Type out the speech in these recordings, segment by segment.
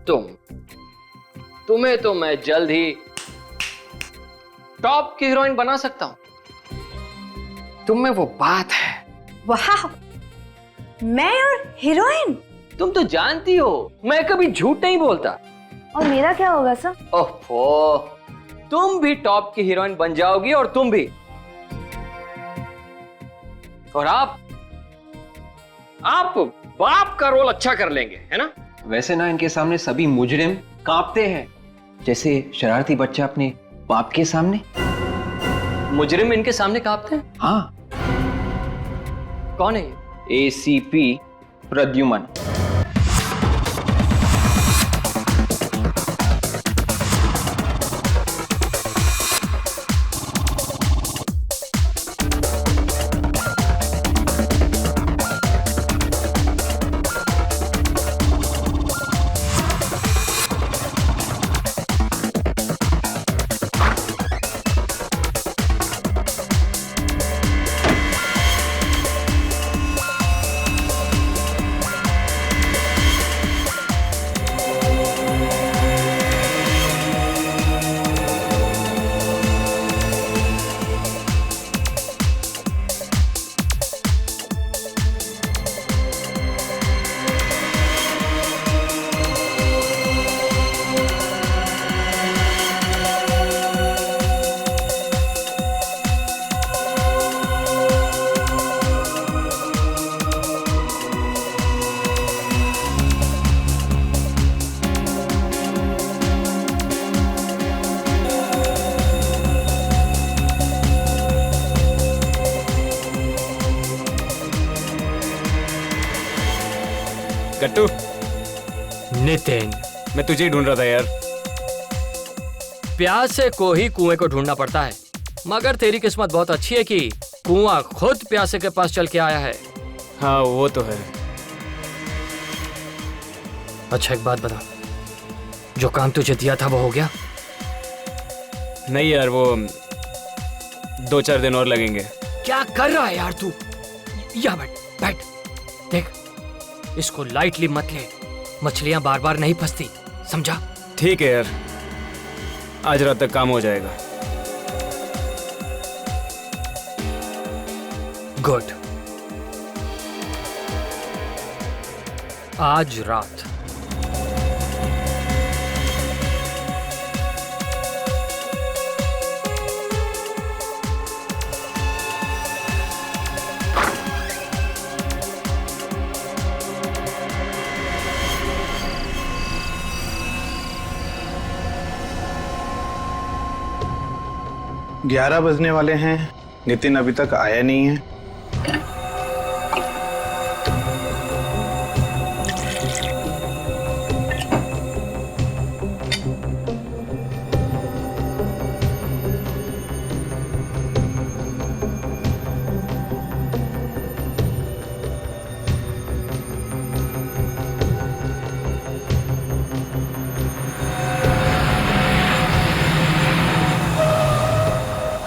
तुम्हें तो मैं जल्द ही टॉप की हीरोइन बना सकता हूं। तुम में वो बात है। वाह, मैं और हीरोइन? तुम तो जानती हो मैं कभी झूठ नहीं बोलता। और मेरा क्या होगा सर? ओहो, तुम भी टॉप की हीरोइन बन जाओगी और तुम भी। और आप बाप का रोल अच्छा कर लेंगे, है ना? वैसे ना इनके सामने सभी मुजरिम कांपते हैं, जैसे शरारती बच्चा अपने बाप के सामने। मुजरिम इनके सामने कांपते हैं? हाँ। कौन है ये? एसीपी प्रद्युमन। गट्टू, नितिन, मैं तुझे ही ढूंढ रहा था यार। प्यासे को ही कुएं को ढूंढना पड़ता है, मगर तेरी किस्मत बहुत अच्छी है कि कुआं खुद प्यासे के पास चल के आया है। हाँ वो तो है। अच्छा एक बात बता, जो काम तुझे दिया था वो हो गया? नहीं यार, वो 2-4 दिन और लगेंगे। क्या कर रहा है यार तू? या बैठ बैठ, देख इसको लाइटली मत ले, मछलियां बार बार नहीं फंसती, समझा? ठीक है यार, आज रात तक काम हो जाएगा। गुड। आज रात ग्यारह बजने वाले हैं, नितिन अभी तक आया नहीं है।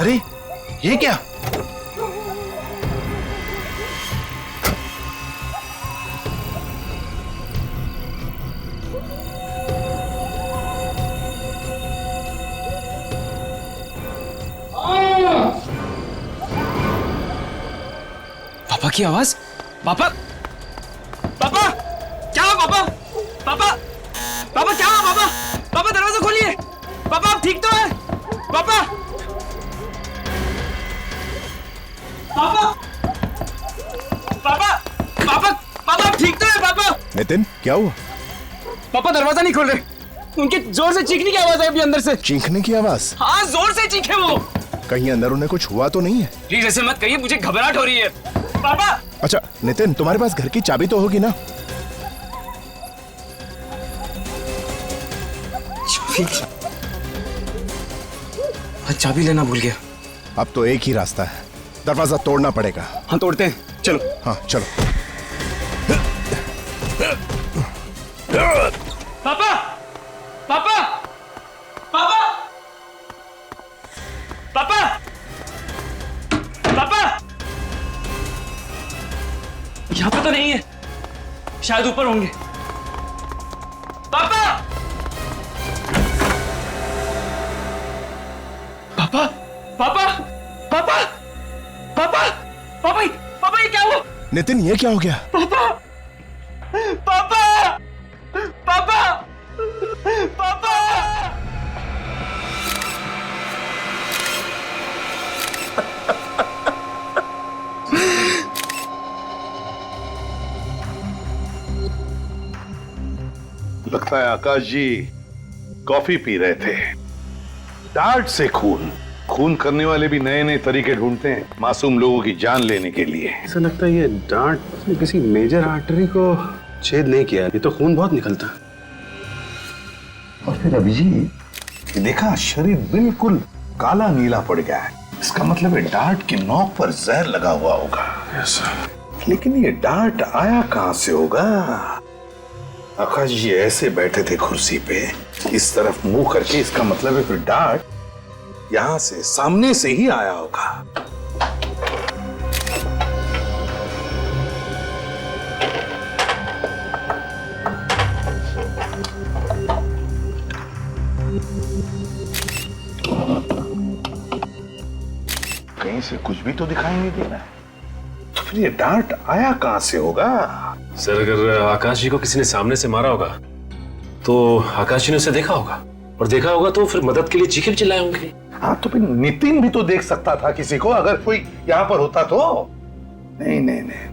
अरे ये क्या? पापा की आवाज। पापा, पापा क्या हुआ? पापा, पापा, पापा क्या हुआ? पापा, पापा दरवाजा खोलिए। पापा आप ठीक तो है? पापा, पापा, पापा, पापा, पापा आप ठीक तो है? पापा। नितिन क्या हुआ? पापा दरवाजा नहीं खोल रहे, उनके जोर से चीखने की आवाज है अभी अंदर से। चीखने की आवाज? हाँ जोर से चीखे वो। कहीं अंदर उन्हें कुछ हुआ तो नहीं है? प्लीज ऐसे मत कहिए, मुझे घबराहट हो रही है। पापा। अच्छा नितिन, तुम्हारे पास घर की चाबी तो होगी ना? चाबी लेना भूल गया। अब तो एक ही रास्ता है, दरवाजा तोड़ना पड़ेगा। हाँ तोड़ते हैं, चलो। हाँ चलो। पापा, पापा, पापा, पापा, पापा, यहाँ पे तो नहीं है, शायद ऊपर होंगे। पापा, नितिन ये क्या हो गया? पापा पापा पापा पापा लगता है आकाश जी कॉफी पी रहे थे। डांट से खून खून करने वाले भी नए नए तरीके ढूंढते हैं मासूम लोगों की जान लेने के लिए। ऐसा लगता है ये डांट ने किसी मेजर आर्टरी को छेद नहीं किया, ये तो खून बहुत निकलता। और फिर अभी जी ये देखा शरीर बिल्कुल काला नीला पड़ गया है, इसका मतलब है डांट की नोक पर जहर लगा हुआ होगा। लेकिन ये डांट आया कहां से होगा? आकाश जी ऐसे बैठे थे कुर्सी पे इस तरफ मुंह करके, इसका मतलब है फिर डांट यहां से सामने से ही आया होगा। कहीं से कुछ भी तो दिखाई नहीं दे रहा है, तो फिर ये डांट आया कहां से होगा? सर अगर आकाश जी को किसी ने सामने से मारा होगा तो आकाश जी ने उसे देखा होगा, और देखा होगा तो फिर मदद के लिए चीखे चिल्लाए होंगे। हाँ तो फिर नितिन भी तो देख सकता था किसी को, अगर कोई यहां पर होता तो। नहीं नहीं नहीं,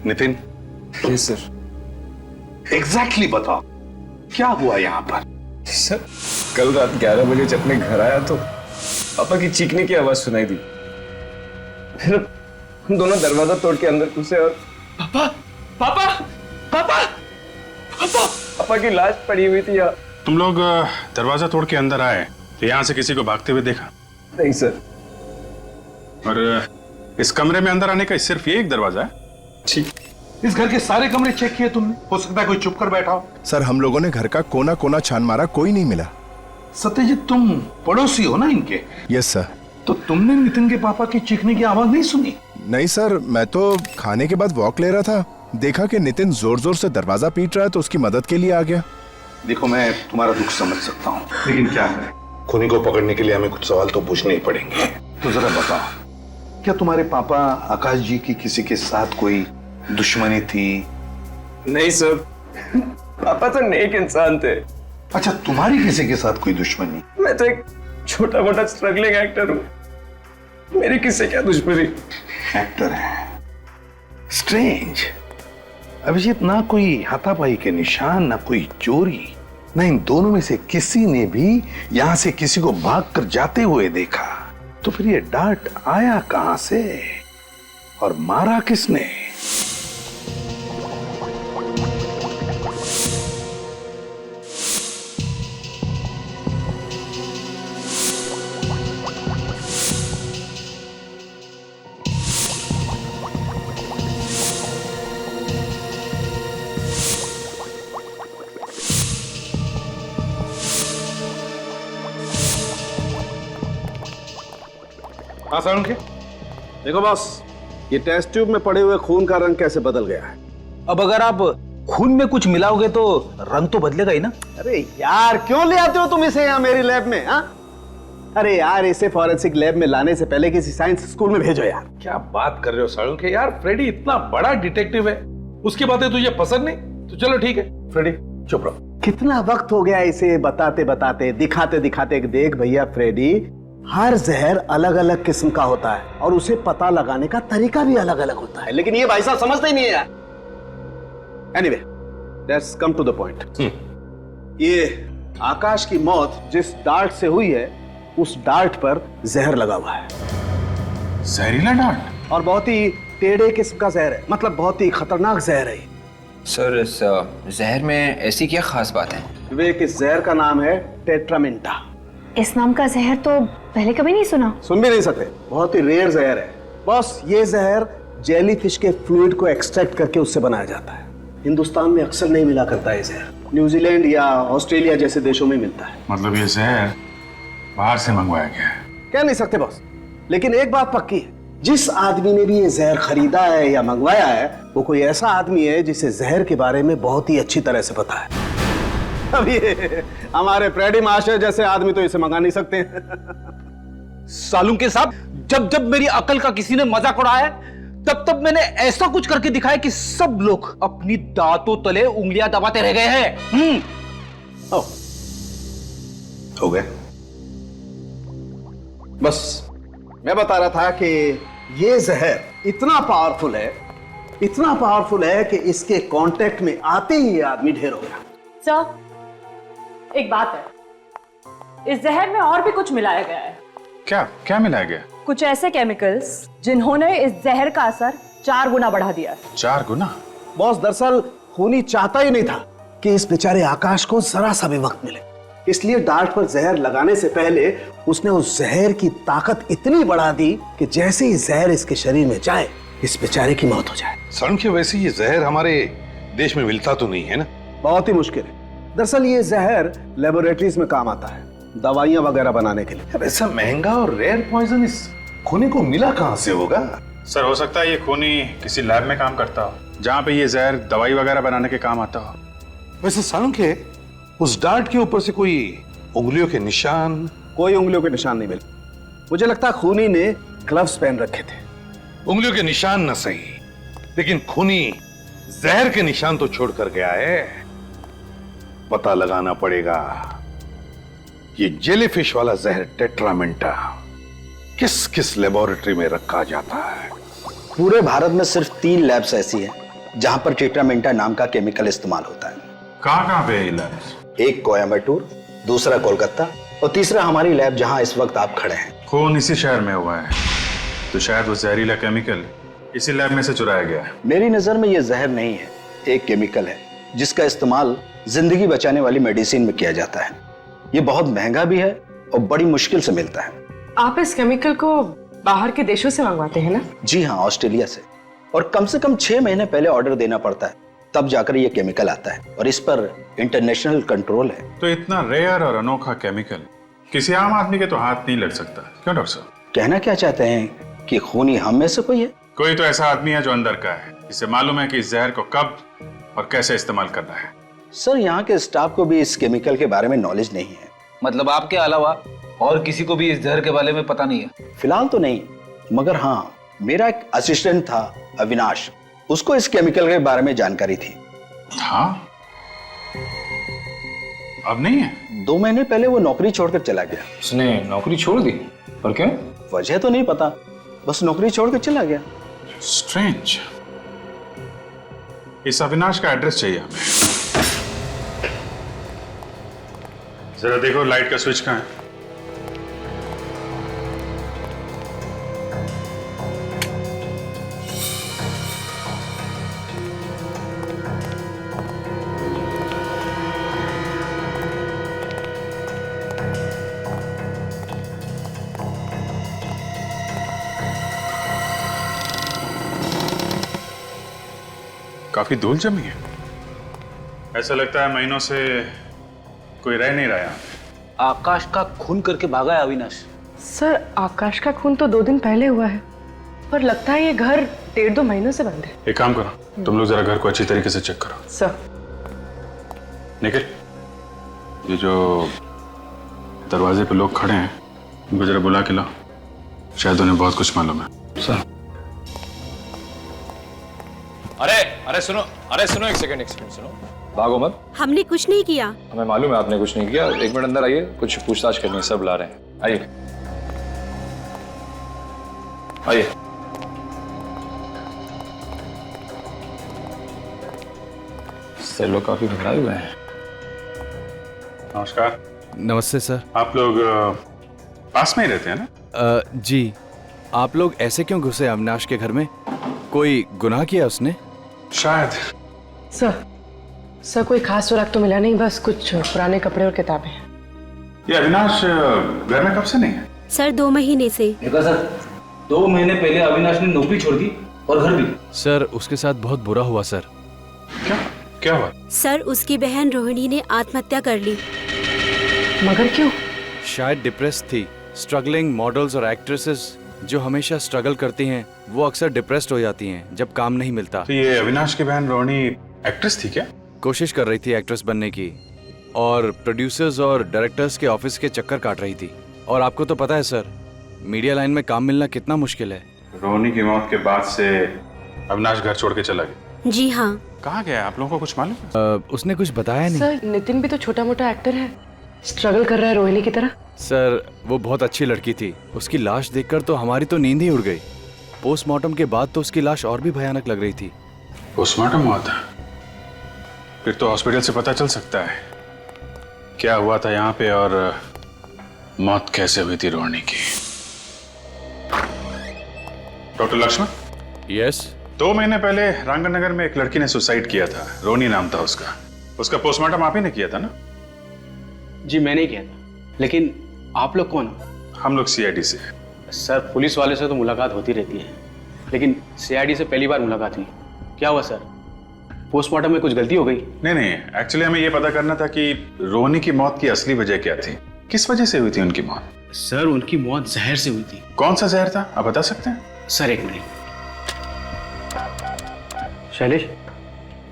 नितिन। Yes sir. एग्जैक्टली बताओ क्या हुआ यहां पर? सर कल रात 11 बजे जब मैं घर आया तो पापा की चीखने की आवाज सुनाई दी, फिर हम दोनों दरवाजा तोड़ के अंदर घुसे और पापा पापा पापा पापा पापा की लाश पड़ी हुई थी यार। तुम लोग दरवाजा तोड़ के अंदर आए तो यहाँ से किसी को भागते हुए देखा? नहीं सर। और इस कमरे में अंदर आने का सिर्फ ये एक दरवाजा है? ठीक। इस घर के सारे कमरे चेक किए तुमने? हो सकता है कोई चुप कर बैठा हो। सर हम लोगों ने घर का कोना कोना छान मारा, कोई नहीं मिला। सत्यजीत तुम पड़ोसी हो ना इनके? Yes sir. तो तुमने नितिन के पापा की चीखने की आवाज नहीं सुनी? नहीं सर, मैं तो खाने के बाद वॉक ले रहा था, देखा कि नितिन जोर जोर से दरवाजा पीट रहा है तो उसकी मदद के लिए आ गया। देखो मैं तुम्हारा दुख समझ सकता हूँ, लेकिन क्या करें, खूनी को पकड़ने के लिए हमें कुछ सवाल तो पूछने ही पड़ेंगे। तो जरा बताओ, क्या तुम्हारे पापा आकाश जी की किसी के साथ कोई दुश्मनी थी? नहीं सर, पापा तो नेक इंसान थे। अच्छा, तुम्हारी किसी के साथ कोई दुश्मनी? मैं तो एक छोटा मोटा स्ट्रगलिंग एक्टर हूँ, मेरी किससे क्या दुश्मनी? एक्टर है? स्ट्रेंज। अभिजीत, ना कोई हाथापाई के निशान, ना कोई चोरी, ना इन दोनों में से किसी ने भी यहां से किसी को भागकर जाते हुए देखा। तो फिर ये डांट आया कहां से और मारा किसने? हाँ के देखो बॉस, ये टेस्ट ट्यूब में पड़े हुए खून का रंग कैसे बदल गया है। अब अगर आप खून में कुछ मिलाओगे तो रंग तो बदलेगा ही ना। अरे यार क्यों ले आते हो तुम इसे यहाँ मेरी लैब में? हाँ, अरे यार इसे फॉरेंसिक लैब में लाने से पहले किसी साइंस स्कूल में भेजो यार। क्या बात कर रहे हो सालू के? यार फ्रेडी इतना बड़ा डिटेक्टिव है, उसकी बातें तुझे पसंद नहीं तो चलो ठीक है फ्रेडी चुप रहो। कितना वक्त हो गया इसे बताते बताते, दिखाते दिखाते। देख भैया फ्रेडी, हर जहर अलग अलग किस्म का होता है और उसे पता लगाने का तरीका भी अलग अलग होता है, लेकिन ये भाई साहब समझते ही नहीं है यार। Anyway, let's come to the point. ये आकाश की मौत जिस डार्ट से हुई है, उस डार्ट पर जहर लगा हुआ है। जहरीला डार्ट? और बहुत ही टेढ़े किस्म का जहर है, मतलब बहुत ही खतरनाक जहर है। सर इस जहर में ऐसी क्या खास बात है? विवेक, इस जहर का नाम है टेट्रामेंटा। इस नाम का जहर तो पहले कभी नहीं सुना। सुन भी नहीं सकते, बहुत ही रेयर जहर है बॉस। ये जहर जेलीफिश के फ्लूइड को एक्सट्रैक्ट करके उससे बनाया जाता है। हिंदुस्तान में अक्सर नहीं मिला करता है जहर, न्यूजीलैंड या ऑस्ट्रेलिया जैसे देशों में मिलता है। मतलब ये जहर बाहर से मंगवाया गया है? कह नहीं सकते बॉस, लेकिन एक बात पक्की है, जिस आदमी ने भी ये जहर खरीदा है या मंगवाया है, वो कोई ऐसा आदमी है जिसे जहर के बारे में बहुत ही अच्छी तरह से पता है। अब ये हमारे फ्रेडी मास्टर जैसे आदमी तो इसे मंगा नहीं सकते। सालुंके साहब, जब जब मेरी अकल का किसी ने मजाक उड़ाया तब तब मैंने ऐसा कुछ करके दिखाया कि सब लोग अपनी दांतों तले उंगलियां दबाते रह गए हैं। हो गए? बस मैं बता रहा था कि ये जहर इतना पावरफुल है कि इसके कांटेक्ट में आते ही ये आदमी ढेर हो गया। सर, एक बात है, इस जहर में और भी कुछ मिलाया गया है। क्या मिलाया गया? कुछ ऐसे केमिकल्स जिन्होंने इस जहर का असर 4 गुना बढ़ा दिया। 4 गुना? बॉस, दरअसल खूनी चाहता ही नहीं था कि इस बेचारे आकाश को जरा सा भी वक्त मिले, इसलिए डार्ट पर जहर लगाने से पहले उसने उस जहर की ताकत इतनी बढ़ा दी कि जैसे ही जहर इसके शरीर में जाए इस बेचारे की मौत हो जाए। सड़क वैसे ये जहर हमारे देश में मिलता तो नहीं है ना? बहुत ही मुश्किल है। दरअसल ये जहर लेबोरेटरीज में काम आता है, दवाइयां वगैरह बनाने के लिए। ऐसा महंगा और रेयर पॉइजन इस खूनी को मिला कहां से होगा? सर, हो सकता है ये खूनी किसी लैब में काम करता हो जहाँ पे ये जहर दवाई वगैरह बनाने के काम आता हो। वैसे सड़क है, उस डार्ट के ऊपर से कोई उंगलियों के निशान? कोई उंगलियों के निशान नहीं मिले। मुझे लगता है खूनी ने ग्लव्स पहन रखे थे। उंगलियों के निशान न सही, लेकिन खूनी जहर के निशान तो छोड़ कर गया है। पता लगाना पड़ेगा ये जेलीफिश वाला जहर टेट्रामेंटा किस किस लेबोरेटरी में रखा जाता है। पूरे भारत में सिर्फ 3 लैब्स ऐसी हैं जहां पर टेट्रामेंटा नाम का केमिकल इस्तेमाल होता है। कहाँ पे है ये लैब? एक कोयम्बटूर, दूसरा कोलकाता और तीसरा हमारी लैब जहां इस वक्त आप खड़े हैं। खून इसी शहर में हुआ है तो शायद वो जहरीला केमिकल इसी लैब में से चुराया गया है। मेरी नजर में ये जहर नहीं है, एक केमिकल है जिसका इस्तेमाल जिंदगी बचाने वाली मेडिसिन में किया जाता है। ये बहुत महंगा भी है और बड़ी मुश्किल से मिलता है। आप इस केमिकल को बाहर के देशों से मंगवाते हैं ना? जी हाँ, ऑस्ट्रेलिया से। और कम से कम 6 महीने पहले ऑर्डर देना पड़ता है, तब जाकर ये केमिकल आता है और इस पर इंटरनेशनल कंट्रोल है। तो इतना रेयर और अनोखा केमिकल किसी आम आदमी के तो हाथ नहीं लग सकता, क्यों डॉक्टर साहब? कहना क्या चाहते हैं कि खूनी हम में से कोई है? कोई तो ऐसा आदमी है जो अंदर का है, जिसे मालूम है कि इस जहर को कब और कैसे इस्तेमाल करना है। सर, यहाँ के स्टाफ को भी इस केमिकल के बारे में नॉलेज नहीं है। मतलब आपके अलावा और किसी को भी इस जहर के बारे में पता नहीं है? फिलहाल तो नहीं, मगर हाँ, मेरा एक असिस्टेंट था अविनाश, उसको इस केमिकल के बारे में जानकारी थी। हाँ? अब नहीं है? 2 महीने पहले वो नौकरी छोड़कर चला गया। उसने नौकरी छोड़ दी? और क्यों? वजह तो नहीं पता, बस नौकरी छोड़कर चला गया। स्ट्रेंज। इस अविनाश का एड्रेस चाहिए हमें। जरा देखो लाइट का स्विच कहाँ है? काफी धूल जमी है, ऐसा लगता है महीनों से कोई रह नहीं रहा। आकाश का खून करके भागा है अविनाश। सर, आकाश का खून तो 2 दिन पहले हुआ है, पर लगता है ये घर 1.5-2 महीनों से बंद है। एक काम करो, तुम लोग जरा घर को अच्छी तरीके से चेक करो। सर। निखिल, ये जो दरवाजे पे लोग खड़े हैं उनको जरा बुला के लाओ, शायद उन्हें बहुत कुछ मालूम है। सर। अरे सुनो, एक सेकंड सुनो, भागो मत। हमने कुछ नहीं किया। हमें मालूम है आपने कुछ नहीं किया। 1 मिनट अंदर आइए, कुछ पूछताछ करनी है, सब ला रहे हैं। आइए आइए। सर, लोग काफी घबराए हुए हैं। नमस्कार। नमस्ते सर। आप लोग पास में ही रहते हैं ना? जी। आप लोग ऐसे क्यों घुसे अविनाश के घर में? कोई गुनाह किया उसने? शायद। सर, कोई खास सुराग तो मिला नहीं, बस कुछ पुराने कपड़े और किताबें। ये अविनाश घर में कब से नहीं है? सर, 2 महीने से। सर, 2 महीने पहले अविनाश ने नौकरी छोड़ दी और घर भी। सर, उसके साथ बहुत बुरा हुआ सर। क्या हुआ? सर, उसकी बहन रोहिणी ने आत्महत्या कर ली। मगर क्यों? शायद डिप्रेस थी। स्ट्रगलिंग मॉडल्स और एक्ट्रेसेस जो हमेशा स्ट्रगल करती हैं वो अक्सर डिप्रेस्ड हो जाती हैं जब काम नहीं मिलता। तो ये अविनाश की बहन रोहिणी एक्ट्रेस थी क्या? कोशिश कर रही थी एक्ट्रेस बनने की और प्रोड्यूसर्स और डायरेक्टर्स के ऑफिस के चक्कर काट रही थी। और आपको तो पता है सर, मीडिया लाइन में काम मिलना कितना मुश्किल है। रोहिणी की मौत के बाद से अविनाश घर छोड़ के चला गया। जी हाँ। कहाँ गया, आप लोगों को कुछ मालूम? उसने कुछ बताया नहीं। सर नितिन भी तो छोटा मोटा एक्टर है, स्ट्रगल कर रहा है रोहिणी की तरह। सर वो बहुत अच्छी लड़की थी, उसकी लाश देखकर तो हमारी तो नींद ही उड़ गई। पोस्टमार्टम के बाद तो उसकी लाश और भी भयानक लग रही थी। पोस्टमार्टम हुआ था? फिर तो हॉस्पिटल से पता चल सकता है क्या हुआ था यहाँ पे और मौत कैसे हुई थी रोहिणी की। डॉक्टर लक्ष्मण। यस। 2 महीने पहले रांगनगर में एक लड़की ने सुसाइड किया था, रोहिणी नाम था उसका पोस्टमार्टम आप ही ने किया था ना? जी मैंने ही किया था, लेकिन आप लोग कौन हो? हम लोग सीआईडी से। सर पुलिस वाले से तो मुलाकात होती रहती है, लेकिन सीआईडी से पहली बार मुलाकात हुई। क्या हुआ सर, पोस्टमार्टम में कुछ गलती हो गई? नहीं, एक्चुअली हमें यह पता करना था कि रोहिणी की मौत की असली वजह क्या थी, किस वजह से हुई थी उनकी मौत? सर उनकी मौत जहर से हुई थी। कौन सा जहर था, आप बता सकते हैं? सर 1 मिनट। शैलेश,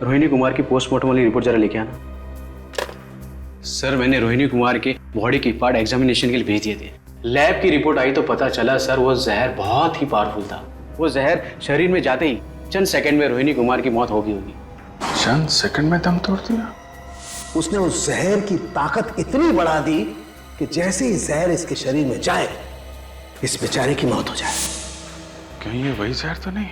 रोहिणी कुमार की पोस्टमार्टम वाली रिपोर्ट जरा लेके आना। सर मैंने रोहिणी कुमार के बॉडी की पार्ट एग्जामिनेशन के लिए भेज दिए थे। लैब की रिपोर्ट आई तो पता चला सर वो जहर बहुत ही पावरफुल था। वो जहर शरीर में जाते ही चंद सेकंड में रोहिणी कुमार की मौत होगी। चंद सेकंड में दम तोड़ दिया? उसने उस जहर की ताकत इतनी बढ़ा दी कि जैसे ही जहर इसके शरीर में जाए इस बेचारे की मौत हो जाए। कहीं ये वही जहर तो नहीं?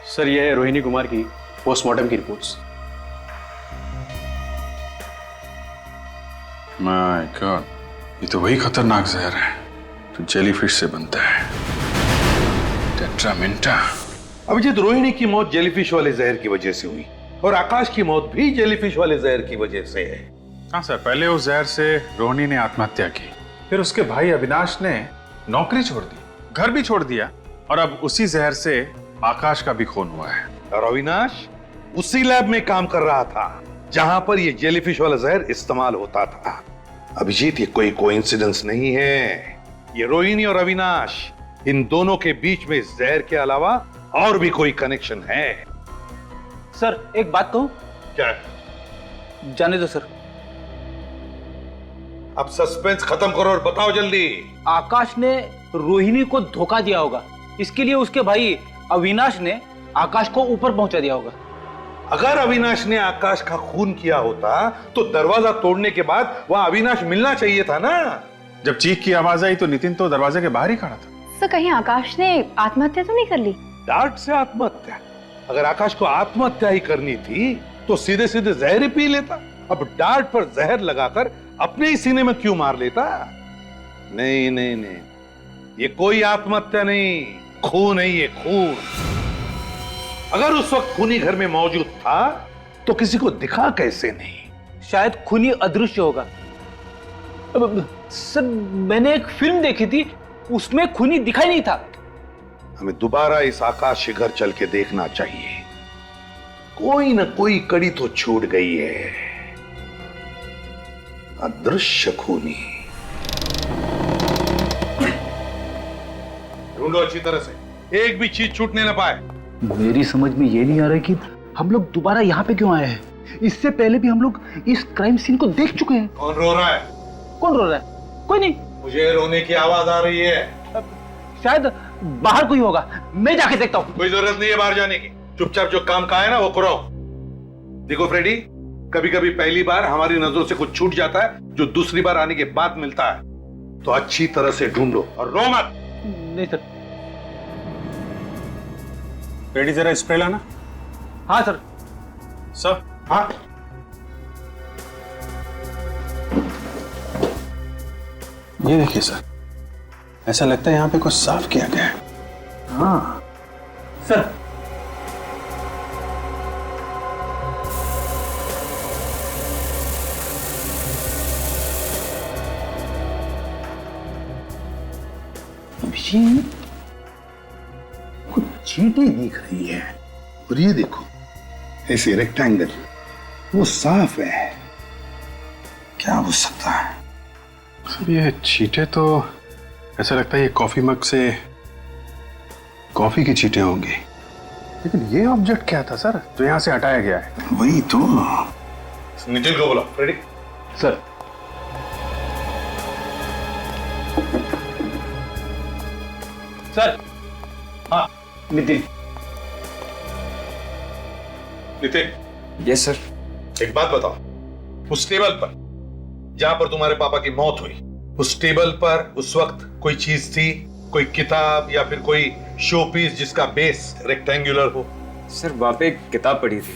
सर ये है रोहिणी कुमार की पोस्टमार्टम की रिपोर्ट्स। माय गॉड, ये तो वही खतरनाक जहर है जो जेलीफिश से बनता है, टेट्रामेंटा। अभिजीत, रोहिणी की मौत जेलीफिश वाले जहर की वजह से हुई और आकाश की मौत भी जेलीफिश वाले जहर की वजह से है। हाँ सर, पहले उस जहर से रोहिणी ने आत्महत्या की, फिर उसके भाई अविनाश ने नौकरी छोड़ दी, घर भी छोड़ दिया, और अब उसी जहर से आकाश का भी खून हुआ है। और अविनाश उसी लैब में काम कर रहा था जहां पर ये जेलीफिश वाला जहर इस्तेमाल होता था। अभिजीत, ये कोई कोइंसिडेंस नहीं है, ये रोहिणी और अविनाश इन दोनों के बीच में इस जहर के अलावा और भी कोई कनेक्शन है। सर एक बात कहूं? क्या? जाने दो सर। अब सस्पेंस खत्म करो और बताओ जल्दी। आकाश ने रोहिणी को धोखा दिया होगा, इसके लिए उसके भाई अविनाश ने आकाश को ऊपर पहुंचा दिया होगा। अगर अविनाश ने आकाश का खून किया होता तो दरवाजा तोड़ने के बाद वहां अविनाश मिलना चाहिए था ना। जब चीख की आवाज आई तो नितिन तो दरवाजे के बाहर ही खड़ा था। सर कहीं आकाश ने आत्महत्या तो नहीं कर ली? डार्ट से आत्महत्या? अगर आकाश को आत्महत्या ही करनी थी तो सीधे सीधे जहर ही पी लेता। अब डार्ट पर जहर लगाकर अपने ही सीने में क्यों मार लेता? नहीं नहीं नहीं, ये कोई आत्महत्या नहीं, खून है ये, खून। अगर उस वक्त खूनी घर में मौजूद था तो किसी को दिखा कैसे नहीं? शायद खूनी अदृश्य होगा। सर मैंने एक फिल्म देखी थी, उसमें खूनी दिखाई नहीं था। हमें दोबारा इस आकाश के घर चल के देखना चाहिए, कोई ना कोई कड़ी तो छूट गई है। अदृश्य खूनी ढूंढो अच्छी तरह से, एक भी चीज छूटने ना पाए। मेरी समझ में ये नहीं आ रहा कि हम लोग दोबारा यहाँ पे क्यों आए हैं। इससे पहले भी हम लोग इस क्राइम सीन को देख चुके हैं। कौन रो रहा है? कौन रो रहा है? कोई नहीं। मुझे रोने की आवाज आ रही है। शायद बाहर कोई होगा, मैं जाके देखता हूँ। कोई जरूरत नहीं है बाहर जाने की, चुपचाप जो काम का है ना वो करो। देखो फ्रेडी, कभी कभी पहली बार हमारी नजरों से कुछ छूट जाता है जो दूसरी बार आने के बाद मिलता है, तो अच्छी तरह से ढूंढो और रो मत। नहीं सर। रेडी, जरा स्प्रे लाना। हाँ सर। सब? हाँ। ये देखिए सर, ऐसा लगता है यहाँ पे कुछ साफ किया गया है। हाँ सर। अभिजीत, कुछ चींटी दिख रही है, और ये देखो ऐसे रेक्टेंगल, वो साफ है। क्या हो सकता है? सर ये चींटे तो ऐसा लगता है ये कॉफी मग से कॉफी की चींटे होंगी, लेकिन ये ऑब्जेक्ट क्या था सर जो यहाँ से हटाया गया है? वही तो। नितिन को बोला। रेडी? Sir sir. हाँ नितिन। नितिन। Yes sir. एक बात बताओ, उस टेबल पर जहां पर तुम्हारे पापा की मौत हुई, उस टेबल पर उस वक्त कोई चीज थी, कोई किताब या फिर कोई शो पीस जिसका बेस रेक्टेंगुलर हो? सर वहां पे एक किताब पड़ी थी।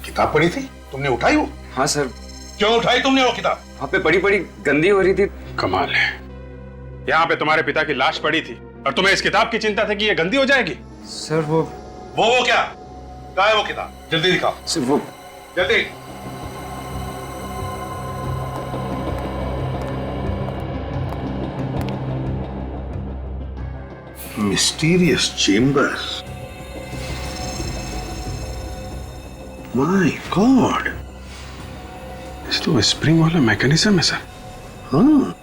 किताब पड़ी थी? तुमने उठाई वो? हाँ सर। क्यों उठाई तुमने वो किताब? वहां पे पड़ी पड़ी गंदी हो रही थी। कमाल है, यहाँ पे तुम्हारे पिता की लाश पड़ी थी और तुम्हें इस किताब की चिंता थी कि ये गंदी हो जाएगी। सर वो क्या? कहाँ है वो किताब? जल्दी दिखाओ। सर वो जल्दी। Mysterious chamber. माय गॉड, इस तो स्प्रिंग वाला मैकेनिज्म है सर। हाँ,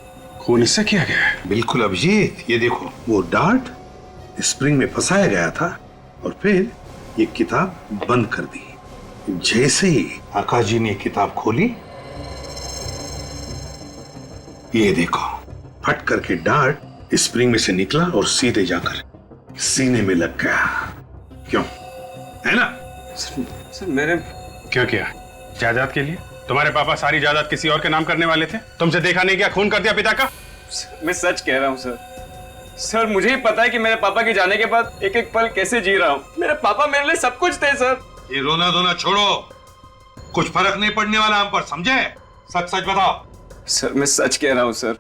खून इससे किया गया है। बिल्कुल अभिजीत, ये देखो, वो डार्ट स्प्रिंग में फंसाया गया था और फिर ये किताब बंद कर दी। जैसे ही आकाश जी ने किताब खोली, ये देखो, फट करके डार्ट स्प्रिंग में से निकला और सीधे जाकर सीने में लग गया। क्यों, है ना? सर मैंने क्या किया? जायदाद के लिए? तुम्हारे पापा सारी जायदाद किसी और के नाम करने वाले थे, तुमसे देखा नहीं क्या खून कर दिया पिता का? मैं सच कह रहा हूँ सर। सर मुझे ही पता है कि मेरे पापा के जाने के बाद एक एक पल कैसे जी रहा हूँ। मेरे पापा मेरे लिए सब कुछ थे सर। ये रोना धोना छोड़ो, कुछ फर्क नहीं पड़ने वाला हम पर, समझे? सच सच बताओ। सर मैं सच कह रहा हूँ सर।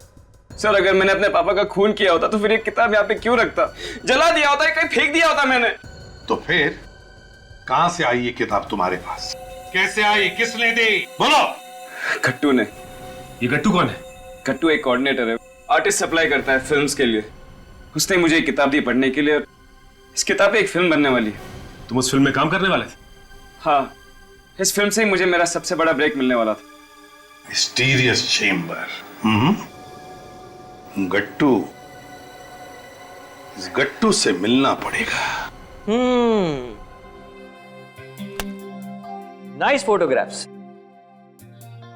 सर अगर मैंने अपने पापा का खून किया होता तो फिर ये किताब यहाँ पे क्यों रखता? जला दिया होता, कहीं फेंक दिया होता मैंने। तो फिर कहां से आई ये किताब तुम्हारे पास? कैसे आई? किसने दी? बोलो। गट्टू ने। ये गट्टू कौन है? गट्टू एक कोऑर्डिनेटर है, आर्टिस्ट सप्लाई करता है फिल्म्स के लिए। उसने मुझे एक किताब दी पढ़ने के लिए और इस किताब पे एक फिल्म बनने वाली है। तुम उस फिल्म में काम करने वाले थे? हाँ, इस फिल्म से ही मुझे मेरा सबसे बड़ा ब्रेक मिलने वाला था। Mysterious chamber. गट्टू, इस गट्टू से मिलना पड़ेगा। Nice photographs.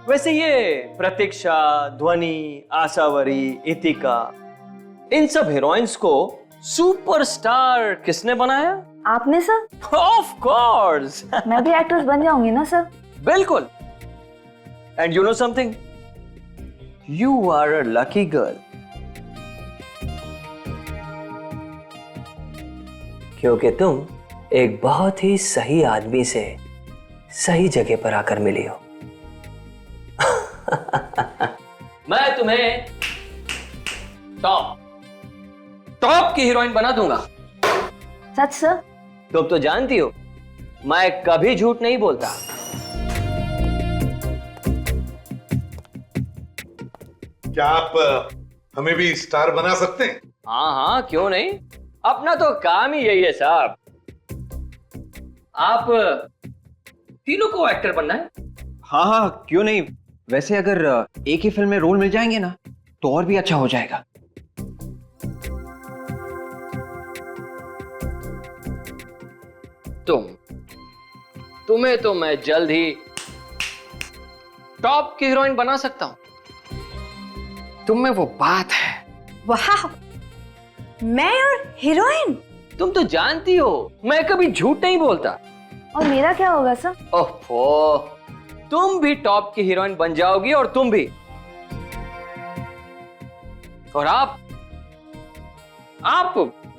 वैसे ये प्रतीक्षा, ध्वनि, आशावरी, इतिका, इन सब हीरोइंस को सुपरस्टार किसने बनाया? आपने सर? Of course. मैं भी एक्ट्रेस बन जाऊंगी ना सर? बिल्कुल। And you know something, you are a lucky girl, क्योंकि तुम एक बहुत ही सही आदमी से सही जगह पर आकर मिली हो। मैं तुम्हें टॉप की हीरोइन बना दूंगा। सच सर? तुम तो जानती हो मैं कभी झूठ नहीं बोलता। क्या आप हमें भी स्टार बना सकते हैं? हाँ हाँ, क्यों नहीं, अपना तो काम ही यही है साहब। आप तीनों को एक्टर बनना है? हाँ हाँ, क्यों नहीं। वैसे अगर एक ही फिल्म में रोल मिल जाएंगे ना तो और भी अच्छा हो जाएगा। तुम्हें तो मैं जल्द ही टॉप की हीरोइन बना सकता हूं। तुम में वो बात है। वाह, मैं और हीरोइन? तुम तो जानती हो मैं कभी झूठ नहीं बोलता। और मेरा क्या होगा सर? ओहो, तुम भी टॉप की हीरोइन बन जाओगी और तुम भी। और आप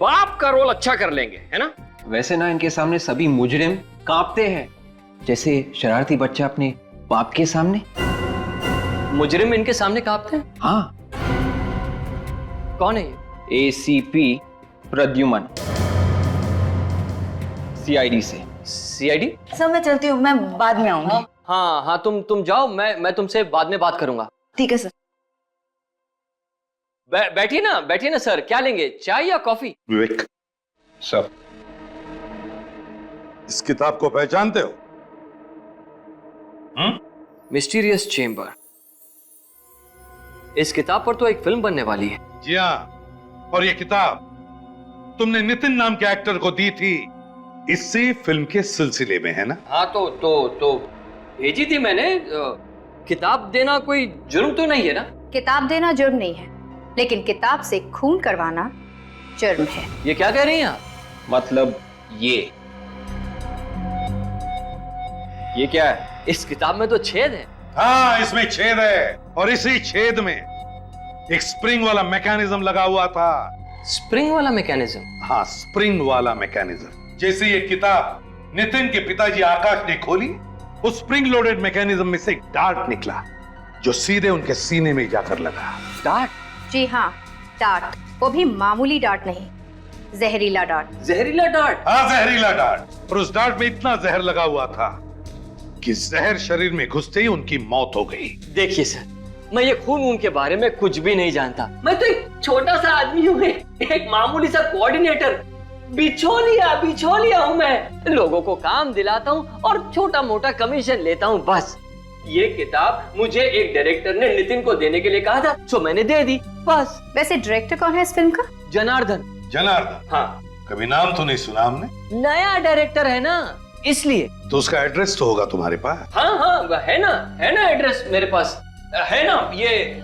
बाप का रोल अच्छा कर लेंगे, है ना? वैसे ना इनके सामने सभी मुजरिम कांपते हैं, जैसे शरारती बच्चा अपने बाप के सामने। मुजरिम इनके सामने कांपते हैं? हाँ। कौन है ये? ACP प्रद्युमन, CID से। CID? सर मैं चलती हूँ, मैं बाद में आऊंगी। हाँ हाँ, तुम जाओ, मैं तुमसे बाद में बात करूंगा। ठीक है सर। बैठिए ना सर, क्या लेंगे, चाय या कॉफी? विवेक सर, इस किताब को पहचानते हो? Mysterious chamber. इस किताब पर तो एक फिल्म बनने वाली है। जी हाँ, और ये किताब तुमने नितिन नाम के एक्टर को दी थी इसी फिल्म के सिलसिले में, है ना? हाँ तो भेजी थी मैंने। किताब देना कोई जुर्म तो नहीं है ना? किताब देना जुर्म नहीं है, लेकिन किताब से खून करवाना जुर्म है। ये क्या कह रही हैं आप? मतलब ये क्या है? इस किताब में तो छेद है। हाँ, इसमें छेद है और इसी छेद में एक स्प्रिंग वाला मैकेनिज्म लगा हुआ था। स्प्रिंग वाला मैकेनिज्म? हाँ, स्प्रिंग वाला मैकेनिज्म। जैसे ये किताब नितिन के पिताजी आकाश ने खोली, उस स्प्रिंग लोडेड मैकेनिज्म में से एक डार्ट निकला जो सीधे उनके सीने में जाकर लगा। डार्ट? जी हाँ, डार्ट। वो भी मामूली डार्ट नहीं, जहरीला डार्ट। जहरीला डार्ट? हाँ, जहरीला डार्ट। और उस डार्ट में इतना जहर लगा हुआ था कि जहर शरीर में घुसते ही उनकी मौत हो गई। देखिए सर, मैं ये खून वून के बारे में कुछ भी नहीं जानता। मैं तो एक छोटा सा आदमी हूँ, एक मामूली सा कोऑर्डिनेटर। बिछोलिया हूँ मैं। लोगों को काम दिलाता हूँ और छोटा मोटा कमीशन लेता हूँ, बस। ये किताब मुझे एक डायरेक्टर ने नितिन को देने के लिए कहा था, तो मैंने दे दी, बस। वैसे डायरेक्टर कौन है इस फिल्म का? जनार्दन। जनार्दन? हाँ। कभी नाम तो नहीं सुना हमने। नया डायरेक्टर है ना, इसलिए। तो उसका एड्रेस तो होगा तुम्हारे पास? हाँ हाँ, है ना एड्रेस मेरे पास है ना। ये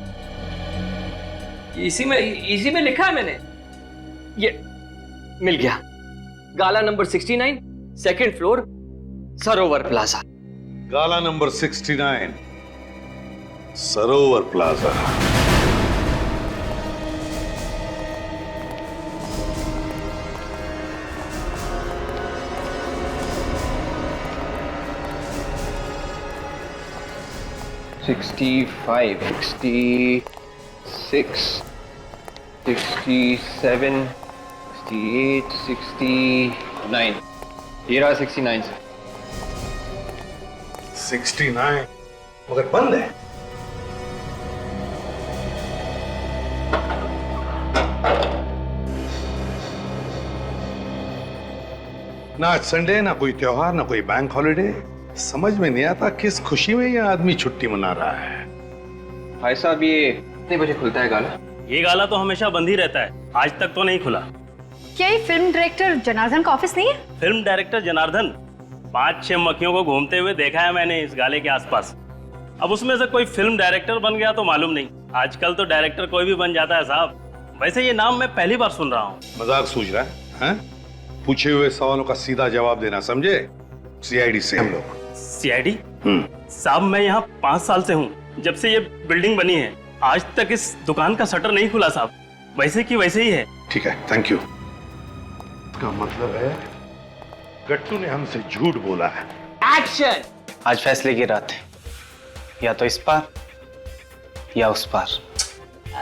इसी में लिखा है मैंने। ये मिल गया। गाला नंबर 69, सेकंड फ्लोर, सरोवर प्लाजा। गाला नंबर 69, सरोवर प्लाजा। $65, $66, $67, $68, $69। ये रहा 69 से। 69 मगर बंद है। ना आज संडे, ना कोई त्योहार, ना कोई बैंक हॉलिडे। समझ में नहीं आता किस खुशी में ये आदमी छुट्टी मना रहा है। भाई साहब, ये कितने बजे खुलता है गाला? ये गाला तो हमेशा बंद ही रहता है, आज तक तो नहीं खुला। क्या ये फिल्म डायरेक्टर जनार्दन का ऑफिस नहीं है? फिल्म डायरेक्टर जनार्दन 5-6 मक्खियों को घूमते हुए देखा है मैंने इस गाले के आसपास। अब उसमें से कोई फिल्म डायरेक्टर बन गया तो मालूम नहीं। आजकल तो डायरेक्टर कोई भी बन जाता है साहब। वैसे ये नाम मैं पहली बार सुन रहा हूँ। मजाक सूझ रहा है? पूछे हुए सवालों का सीधा जवाब देना, समझे? सीआईडी से हम लोग। सीआईडी? साहब, मैं यहाँ 5 साल से हूँ, जब से ये बिल्डिंग बनी है। आज तक इस दुकान का शटर नहीं खुला साहब, वैसे की वैसे ही है। ठीक है, थैंक यू। का मतलब है गट्टू ने हमसे झूठ बोला है। एक्शन! आज फैसले की रात है, या तो इस पार या उस पार।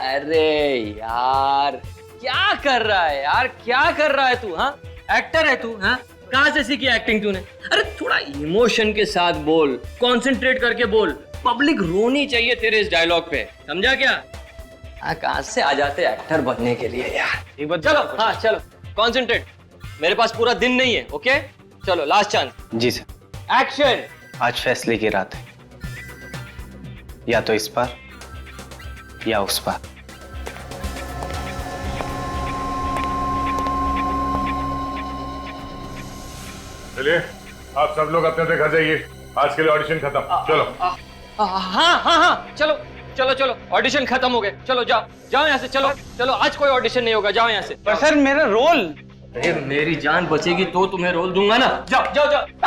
अरे यार, क्या कर रहा है यार, क्या कर रहा है तू? हाँ, एक्टर है तू? हाँ, कहाँ से सीखी एक्टिंग तूने? अरे थोड़ा इमोशन के साथ बोल, कंसंट्रेट करके बोल। पब्लिक रोनी चाहिए तेरे इस डायलॉग पे, समझा क्या? कहाँ से आ जाते एक्टर बनने के लिए यार। एक बार चलो, हाँ चलो, कंसंट्रेट। मेरे पास पूरा दिन नहीं है, ओके? चलो, लास्ट चांस। जी सर। एक्शन! आज फैसले की रात है, या तो इस पार या उस पार। चलिए, आप सब लोग अपने अपने घर जाइए। आज के लिए ऑडिशन खत्म। चलो। हाँ, चलो, ऑडिशन खत्म हो गए। चलो, जाओ यहाँ से। चलो, आज कोई ऑडिशन नहीं होगा, जाओ यहाँ से। पर सर, मेरा रोल। अरे मेरी जान बचेगी तो तुम्हें रोल दूंगा ना। जाओ। बैकअप।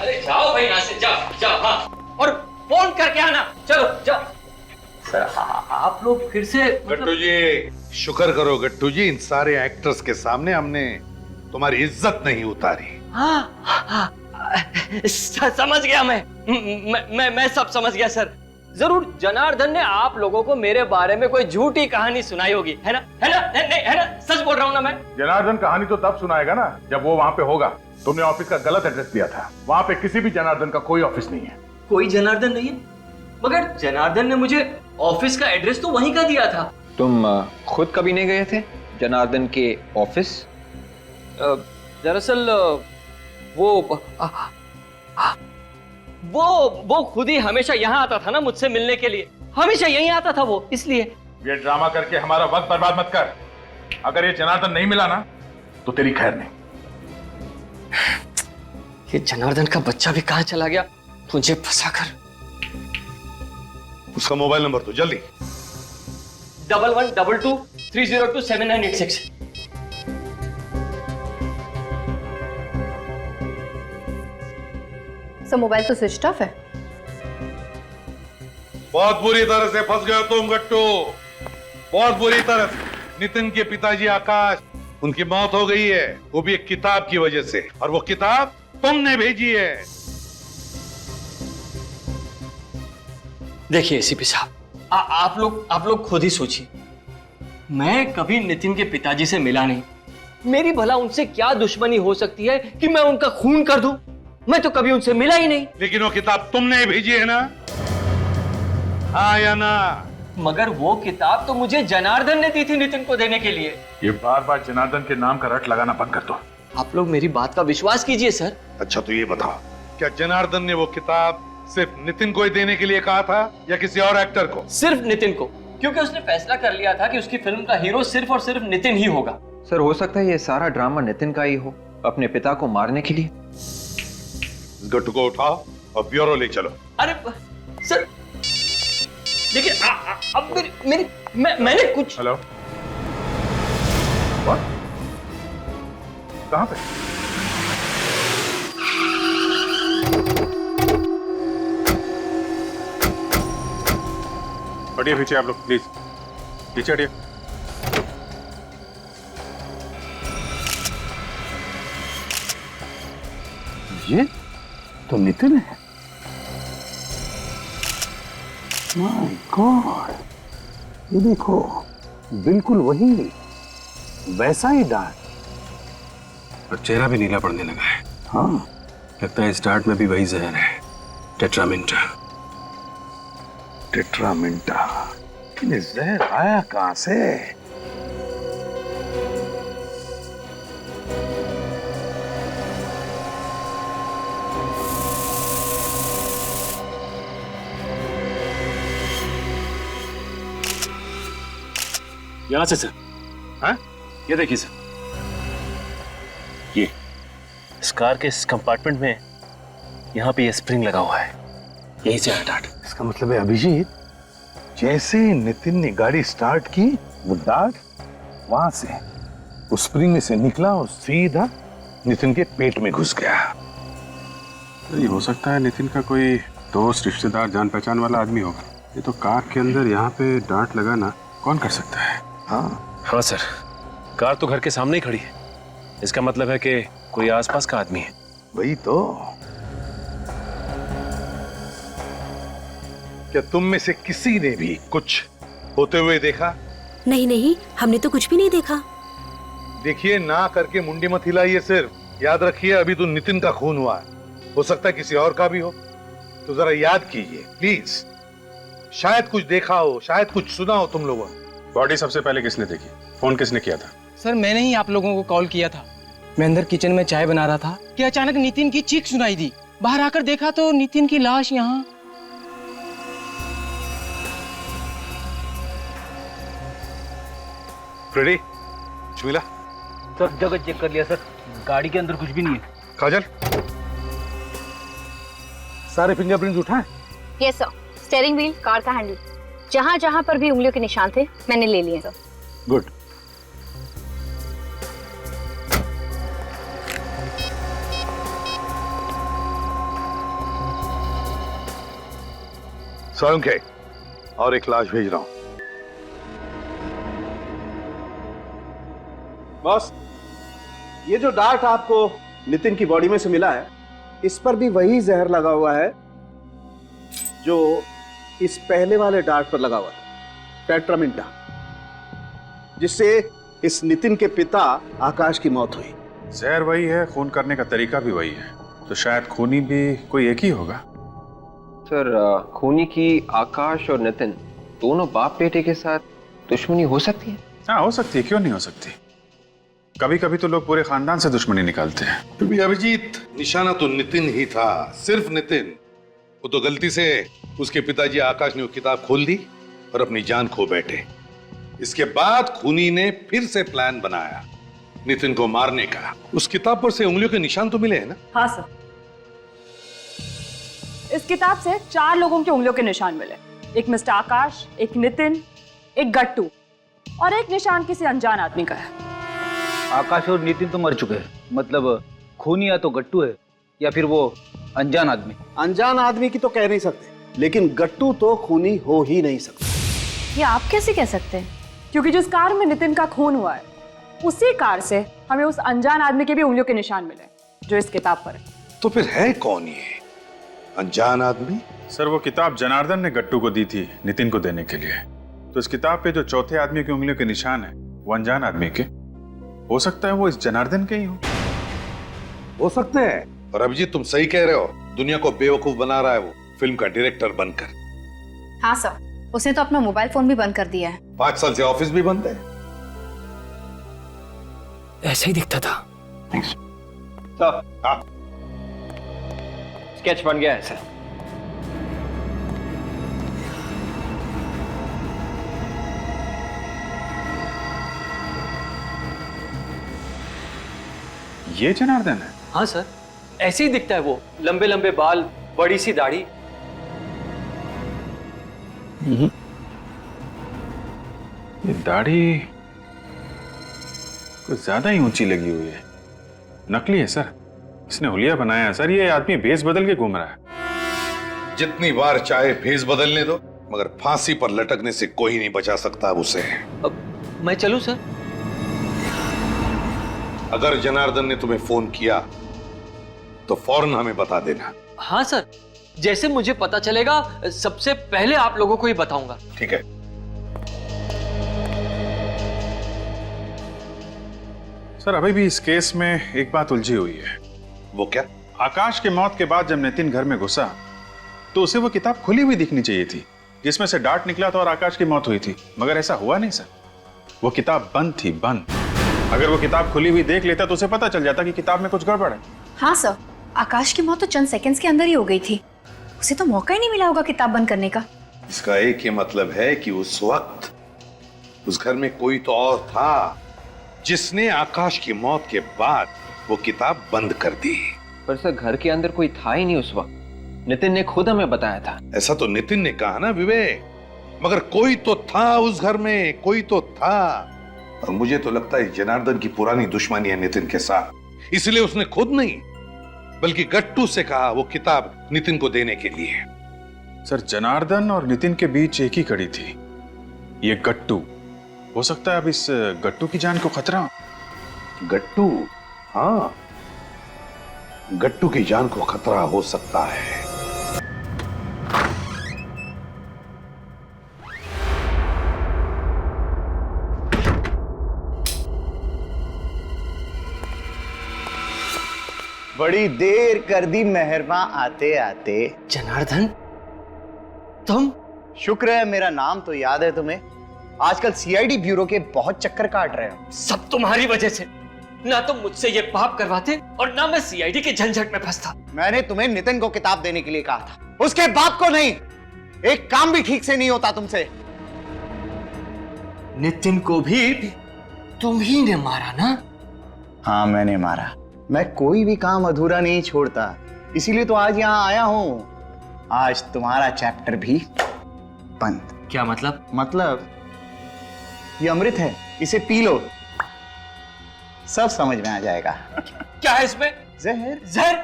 अरे जाओ भाई यहाँ से, जाओ। हाँ, और फोन करके आना। चलो, जाओ। सर, आप लोग फिर से गट्टू जी, शुक्र करो गट्टू जी, इन सारे एक्टर्स के सामने हमने तुम्हारी इज्जत नहीं उतारी। हाँ, समझ गया मैं सब समझ गया सर। जरूर जनार्दन ने आप लोगों को मेरे बारे में कोई झूठी कहानी सुनाई होगी, है ना? सच बोल रहा हूँ ना मैं? जनार्दन कहानी तो तब सुनाएगा ना जब वो वहाँ पे होगा। तुमने ऑफिस का गलत एड्रेस दिया था। वहाँ पे किसी भी जनार्दन का कोई ऑफिस नहीं है। कोई जनार्दन नहीं है? मगर जनार्दन ने मुझे ऑफिस का एड्रेस तो वहीं का दिया था। तुम खुद कभी नहीं गए थे जनार्दन के ऑफिस? दरअसल वो खुद ही हमेशा यहाँ आता था ना मुझसे मिलने के लिए। हमेशा यहीं आता था वो, इसलिए। ये ड्रामा करके हमारा वक्त बर्बाद मत कर। अगर ये जनार्दन नहीं मिला ना तो तेरी खैर नहीं। ये जनार्दन का बच्चा भी कहाँ चला गया मुझे फंसाकर? उसका मोबाइल नंबर दो जल्दी। 1122 3027986। सर मोबाइल तो स्विच ऑफ है। बहुत बुरी तरह से फंस गए हो तुम गट्टू, बहुत बुरी तरह से। नितिन के पिताजी आकाश, उनकी मौत हो गई है, वो भी एक किताब की वजह से, और वो किताब तुमने भेजी है। देखिए एसीपी साहब, आप लोग खुद ही सोचिए। मैं कभी नितिन के पिताजी से मिला नहीं, मेरी भला उनसे क्या दुश्मनी हो सकती है कि मैं उनका खून कर दूं? मैं तो कभी उनसे मिला ही नहीं। लेकिन वो किताब तुमने भेजी है ना, हाँ या ना? मगर वो किताब तो मुझे जनार्दन ने दी थी नितिन को देने के लिए। ये बार बार जनार्दन के नाम का रट लगाना बंद कर दो। आप लोग मेरी बात का विश्वास कीजिए सर। अच्छा तो ये बताओ, क्या जनार्दन ने वो किताब सिर्फ नितिन को ही देने के लिए कहा था या किसी और एक्टर को? सिर्फ नितिन को, क्योंकि उसने फैसला कर लिया था कि उसकी फिल्म का हीरो सिर्फ और सिर्फ नितिन ही होगा। सर हो सकता है ये सारा ड्रामा नितिन का ही हो, अपने पिता को मारने के लिए। इस गट्टू को उठाओ और ब्यूरो ले चलो। अरे सर देखिए, अब मैंने कुछ। हेलो, कहां पे? हटिए पीछे आप लोग, प्लीज पीछे हटिए। ये तो नितिन है। माय गॉड, ये देखो, बिल्कुल वही, वैसा ही डार्ट। और चेहरा भी नीला पड़ने लगा है। हाँ, लगता है इस डार्ट में भी वही जहर है, टेट्रामिंटा। टेट्रामिंटा, ये जहर आया कहां से? यहां से सर। हाँ, ये देखिए सर, ये इस कार के इस कंपार्टमेंट में यहाँ पे ये स्प्रिंग लगा हुआ है, यही से डार्ट। इसका मतलब है अभिजीत, जैसे नितिन ने गाड़ी स्टार्ट की, वो डार्ट वहां से उस स्प्रिंग में से निकला और सीधा नितिन के पेट में घुस गया। ये हो सकता है नितिन का कोई दोस्त, रिश्तेदार, जान पहचान वाला आदमी होगा। ये तो कार के अंदर यहाँ पे डार्ट लगाना कौन कर सकता है? हाँ सर, कार तो घर के सामने ही खड़ी है, इसका मतलब है कि कोई आसपास का आदमी है। वही तो। क्या तुम में से किसी ने भी कुछ होते हुए देखा? नहीं नहीं, हमने तो कुछ भी नहीं देखा। देखिए, ना करके मुंडी मत हिलाइए, सिर्फ याद रखिए अभी तो नितिन का खून हुआ है, हो सकता है किसी और का भी हो, तो जरा याद कीजिए प्लीज। शायद कुछ देखा हो, शायद कुछ सुना हो तुम लोगों ने। बॉडी सबसे पहले किसने देखी? फोन किसने किया था? सर मैंने ही आप लोगों को कॉल किया था। मैं अंदर किचन में चाय बना रहा था कि अचानक नितिन की चीख सुनाई दी। बाहर आकर देखा तो नितिन की लाश यहाँ। फ्रेडी, शमीला, सब जगह चेक कर लिया सर, गाड़ी के अंदर कुछ भी नहीं है। काजल, सारे फिंगरप्रिंट्स उठाए? Yes sir, steering wheel, car का हैंडल, जहां जहां पर भी उंगलियों के निशान थे मैंने ले लिए सर। गुड। स्वयं के और एक लाश भेज रहा हूं। बॉस, ये जो डार्ट आपको नितिन की बॉडी में से मिला है, इस पर भी वही जहर लगा हुआ है जो इस पहले वाले डार्ट पर लगा हुआ था, टेट्रामिंटा, जिससे इस नितिन के पिता आकाश की मौत हुई। जहर वही है, खून करने का तरीका भी वही है, तो शायद खूनी भी कोई एक ही होगा। सर खूनी की आकाश और नितिन दोनों बाप बेटे के साथ दुश्मनी हो सकती है? हाँ हो सकती है, क्यों नहीं हो सकती। कभी कभी तो लोग पूरे खानदान से दुश्मनी निकालते हैं। फिर भी अभिजीत, निशाना तो नितिन ही था, सिर्फ नितिन। वो तो गलती से उसके पिताजी आकाश ने वो किताब खोल दी और अपनी जान खो बैठे। इसके बाद खूनी ने फिर से प्लान बनाया नितिन को मारने का। उस किताब पर से उंगलियों के निशान तो मिले हैं ना? हाँ सर, इस किताब से 4 लोगों की उंगलियों के निशान मिले। एक मिस्टर आकाश, एक नितिन, एक गट्टू। और एक निशान किसी अनजान आदमी का है। आकाश और नितिन तो मर चुके हैं, मतलब खूनी या तो गट्टू है या फिर वो अनजान आदमी। अनजान आदमी की तो कह नहीं सकते, लेकिन गट्टू तो खूनी हो ही नहीं सकता। ये आप कैसे कह सकते हैं? क्योंकि जिस कार में नितिन का खून हुआ है, उसी कार से हमें उस अनजान आदमी के भी उंगलियों के निशान मिले जो इस किताब पर है। तो फिर है कौन ये अनजान आदमी? सर वो किताब जनार्दन ने गट्टू को दी थी नितिन को देने के लिए। तो इस किताब पे जो चौथे आदमी की उंगलियों के निशान है वो अनजान आदमी के, हो सकता है वो इस जनार्दन के ही हो सकते हैं। और अभिजीत तुम सही कह रहे हो, दुनिया को बेवकूफ बना रहा है वो फिल्म का डायरेक्टर बनकर। हाँ सर, उसने तो अपना मोबाइल फोन भी बंद कर दिया है। 5 साल से ऑफिस भी बंद है। ऐसा ही दिखता था। स्केच बन गया है सर। ये जनार्दन है? हाँ सर, ऐसे ही दिखता है वो, लंबे लंबे बाल, बड़ी सी दाढ़ी। ये दाढ़ी कुछ ज्यादा ही ऊंची लगी हुई है। नकली है सर, इसने हुलिया बनाया है सर। ये आदमी भेस बदल के घूम रहा है। जितनी बार चाहे भेस बदलने दो, मगर फांसी पर लटकने से कोई नहीं बचा सकता उसे। अब मैं चलूं सर? अगर जनार्दन ने तुम्हें फोन किया तो फौरन हमें बता देना। हाँ सर, जैसे मुझे पता चलेगा सबसे पहले आप लोगों को ही बताऊंगा। ठीक है। सर अभी भी इस केस में एक बात उलझी हुई है। वो क्या? आकाश के मौत के बाद जब नितिन घर में घुसा तो उसे वो किताब खुली हुई दिखनी चाहिए थी जिसमें से डार्ट निकला था और आकाश की मौत हुई थी, मगर ऐसा हुआ नहीं सर। वो किताब बंद थी, बंद। अगर वो किताब खुली हुई देख लेता तो उसे पता चल जाता कि किताब में कुछ गड़बड़ है। हाँ सर, आकाश की मौत तो चंद सेकंड्स के अंदर ही हो गई थी। उसे तो मौका ही नहीं मिला होगा किताब बंद करने का। इसका एक ही मतलब है कि उस वक्त उस घर में कोई तो और था जिसने आकाश की मौत के बाद वो किताब बंद कर दी। पर सर घर के अंदर कोई था ही नहीं उस वक्त, नितिन ने खुद हमें बताया था। ऐसा तो नितिन ने कहा ना विवेक, मगर कोई तो था उस घर में, कोई तो था। और मुझे तो लगता है जनार्दन की पुरानी दुश्मनी है नितिन के साथ, इसलिए उसने खुद नहीं बल्कि गट्टू से कहा वो किताब नितिन को देने के लिए। सर जनार्दन और नितिन के बीच एक ही कड़ी थी, ये गट्टू। हो सकता है अब इस गट्टू की जान को खतरा हो। गट्टू? हाँ, गट्टू की जान को खतरा हो सकता है। बड़ी देर कर दी मेहरमा आते आते। जनार्दन, तुम? शुक्र है मेरा नाम तो याद है तुम्हें। आजकल सीआईडी ब्यूरो के बहुत चक्कर काट रहे हो। सब तुम्हारी वजह से। ना तुम मुझसे ये पाप करवाते और ना मैं सीआईडी के झंझट में फंसता। मैंने तुम्हें नितिन को किताब देने के लिए कहा था, उसके बाप को नहीं। एक काम भी ठीक से नहीं होता तुमसे। नितिन को भी तुम ही ने मारा ना? हाँ मैंने मारा। मैं कोई भी काम अधूरा नहीं छोड़ता, इसीलिए तो आज यहाँ आया हूँ। आज तुम्हारा चैप्टर भी बंद। क्या मतलब? मतलब ये अमृत है, इसे पी लो, सब समझ में आ जाएगा। क्या है इसमें? जहर। जहर?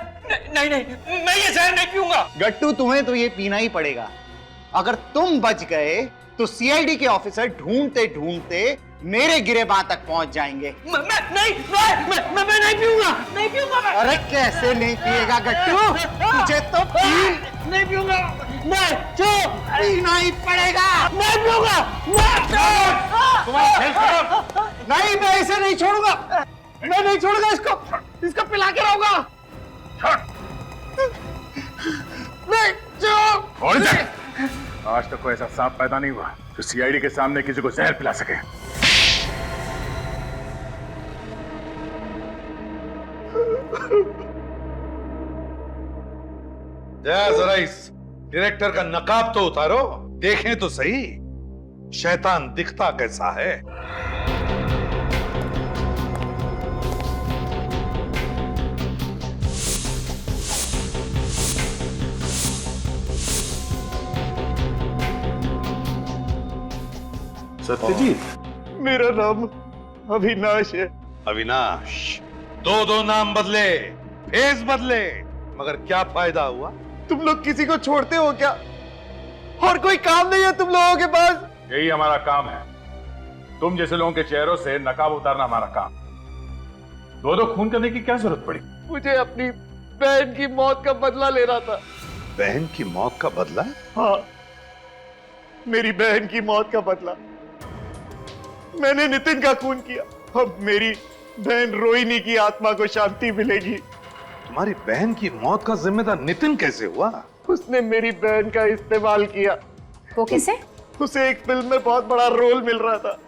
नहीं नहीं, मैं ये जहर नहीं पीऊंगा। गट्टू तुम्हें तो ये पीना ही पड़ेगा। अगर तुम बच गए तो सीआईडी के ऑफिसर ढूंढते ढूंढते मेरे गिरेबान तक पहुंच जाएंगे। मैं नहीं पीऊंगा, नहीं पीऊंगा मैं। अरे कैसे नहीं पिएगा गट्टू? तुझे तो नहीं पीऊंगा मैं, पीना ही पड़ेगा। नहीं पीऊंगा नहीं, मैं इसे नहीं छोड़ूंगा। मैं नहीं छोड़ूंगा इसको, इसको पिला के रहूंगा। आज तक कोई ऐसा सांप पैदा नहीं हुआ जो सीआईडी के सामने किसी को जहर पिला सके। जरा इस डायरेक्टर का नकाब तो उतारो, देखें तो सही शैतान दिखता कैसा है। सत्यजीत, मेरा नाम अविनाश है। अविनाश, दो नाम बदले, फेस बदले, मगर क्या फायदा हुआ? तुम लोग किसी को छोड़ते हो क्या? और कोई काम नहीं है तुम लोगों के पास? यही हमारा काम है। तुम जैसे लोगों के चेहरों से नकाब उतारना हमारा काम। दो खून करने की क्या जरूरत पड़ी? मुझे अपनी बहन की मौत का बदला लेना था। बहन की मौत का बदला? हाँ, मेरी बहन की मौत का बदला। मैंने नितिन का खून किया। अब मेरी बहन रोहिणी की आत्मा को शांति मिलेगी। तुम्हारी बहन की मौत का जिम्मेदार नितिन कैसे हुआ? उसने मेरी बहन का इस्तेमाल किया। वो कैसे? उसे एक फिल्म में बहुत बड़ा रोल मिल रहा था,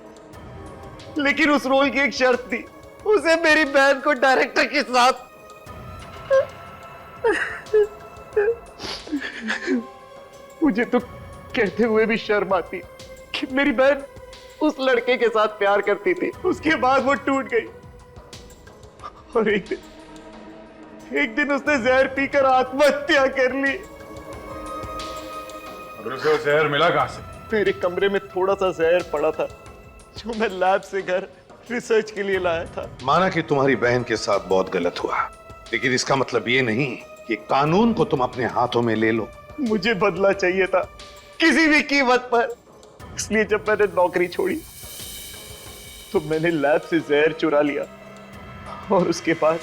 लेकिन उस रोल की एक शर्त थी, उसे मेरी बहन को डायरेक्टर के साथ मुझे तो कहते हुए भी शर्म आती कि मेरी बहन उस लड़के के साथ प्यार करती थी। उसके बाद वो टूट गई और एक दिन उसने जहर पीकर आत्महत्या कर ली। और उसे वो जहर मिला कहां से? मेरे कमरे में थोड़ा सा जहर पड़ा था जो मैं लैब से घर रिसर्च के लिए लाया था। माना कि तुम्हारी बहन के साथ बहुत गलत हुआ, लेकिन इसका मतलब ये नहीं कि कानून को तुम अपने हाथों में ले लो। मुझे बदला चाहिए था किसी भी कीमत पर, इसलिए जब मैंने नौकरी छोड़ी तो मैंने लैब से जहर चुरा लिया और उसके बाद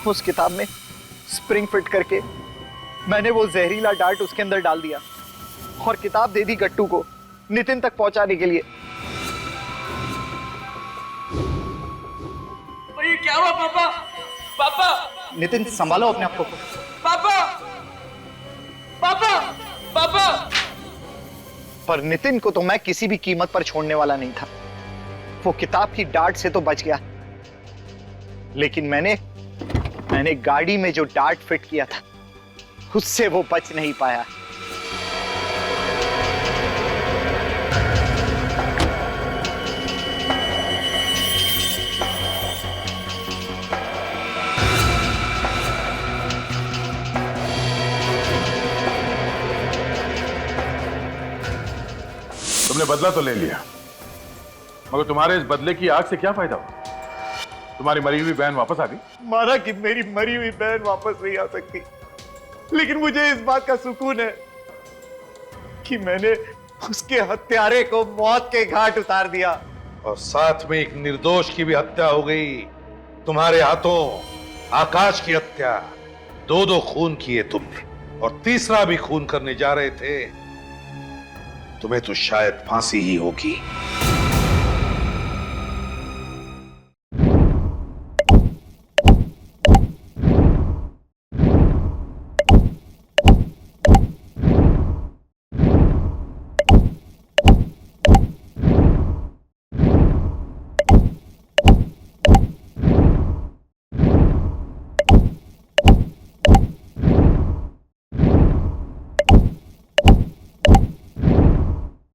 उस किताब में स्प्रिंग फिट करके मैंने वो जहरीला डार्ट उसके अंदर डाल दिया और किताब दे दी गट्टू को नितिन तक पहुंचाने के लिए। ये क्या हुआ पापा? पापा! नितिन संभालो अपने आप को। पापा! पापा! पापा! पर नितिन को तो मैं किसी भी कीमत पर छोड़ने वाला नहीं था। वो किताब की डार्ट से तो बच गया, लेकिन मैंने गाड़ी में जो डार्ट फिट किया था उससे वो बच नहीं पाया। तुमने बदला तो ले लिया, मगर तुम्हारे इस बदले की आग से क्या फायदा हुआ? तुम्हारी मरी हुई बहन वापस आ गई। माना कि मेरी मरी हुई बहन वापस नहीं आ सकती, लेकिन मुझे इस बात का सुकून है कि मैंने उसके हत्यारे को मौत के घाट उतार दिया। और साथ में एक निर्दोष की भी हत्या हो गई तुम्हारे हाथों। आकाश की हत्या, दो खून किए तुमने, और तीसरा भी खून करने जा रहे थे। तुम्हें तो शायद फांसी ही होगी।